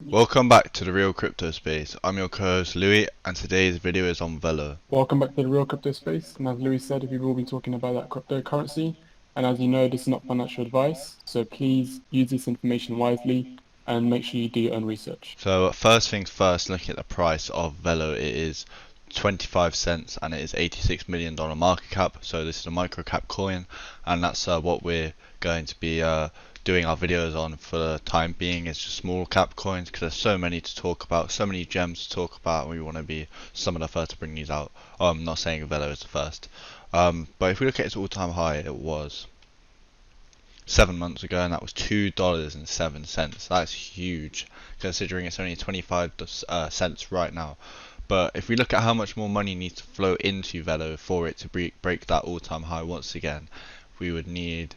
Welcome back to the Real Crypto Space. I'm your co-host Louis, and today's video is on VELO. Welcome back to the Real Crypto Space, and as Louis said, we will be talking about that cryptocurrency. And as you know, this is not financial advice, so please use this information wisely and make sure you do your own research. So first things first, looking at the price of VELO, it is 25 cents and it is $86 million market cap. So this is a micro cap coin, and that's what we're going to be doing our videos on for the time being. It's just small cap coins because there's so many to talk about, so many gems to talk about, and we want to be some of the first to bring these out. I'm not saying VELO is the first, but if we look at its all-time high, it was 7 months ago, and that was $2.07. That's huge, considering it's only 25 cents right now. But if we look at how much more money needs to flow into VELO for it to break that all-time high once again, we would need,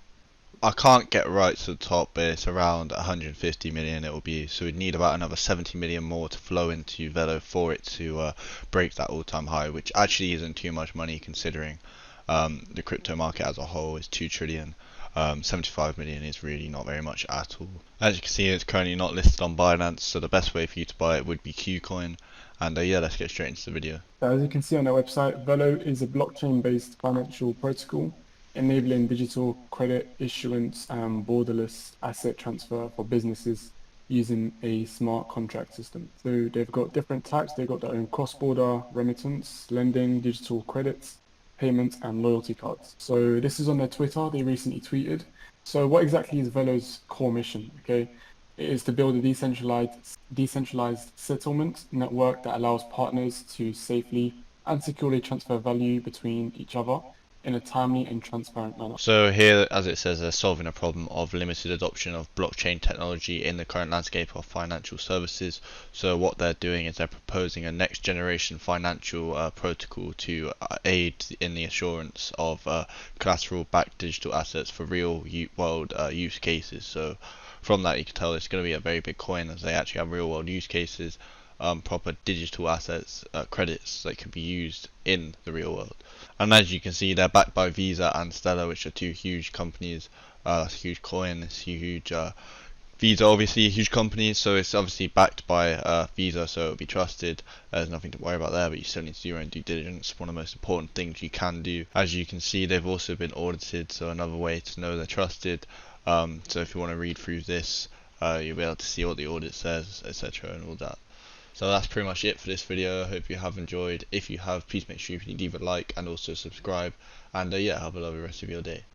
I can't get right to the top, but it's around 150 million it will be. So we'd need about another 70 million more to flow into VELO for it to break that all-time high, which actually isn't too much money considering the crypto market as a whole is 2 trillion. 75 million is really not very much at all. As you can see, it's currently not listed on Binance, so the best way for you to buy it would be Qcoin. And yeah, let's get straight into the video. So as you can see on our website, VELO is a blockchain-based financial protocol enabling digital credit issuance and borderless asset transfer for businesses using a smart contract system. So they've got different types. They've got their own cross-border remittance, lending, digital credits, payments, and loyalty cards. So this is on their Twitter. They recently tweeted. So what exactly is VELO's core mission? Okay, it is to build a decentralized settlement network that allows partners to safely and securely transfer value between each other in a timely and transparent manner. So here, as it says, they're solving a problem of limited adoption of blockchain technology in the current landscape of financial services. So what they're doing is they're proposing a next generation financial protocol to aid in the assurance of collateral backed digital assets for real world use cases. So from that you can tell it's going to be a very big coin, as they actually have real world use cases, proper digital assets, credits that can be used in the real world. And as you can see, they're backed by Visa and Stellar, which are two huge companies. That's a huge coin, it's huge. Visa obviously a huge company, so it's obviously backed by Visa, so it'll be trusted. There's nothing to worry about there, but you still need to do your own due diligence. One of the most important things you can do. As you can see, they've also been audited, so another way to know they're trusted. So if you want to read through this, you'll be able to see what the audit says, etc. and all that. So that's pretty much it for this video. I hope you have enjoyed. If you have, please make sure you leave a like and also subscribe. And yeah, have a lovely rest of your day.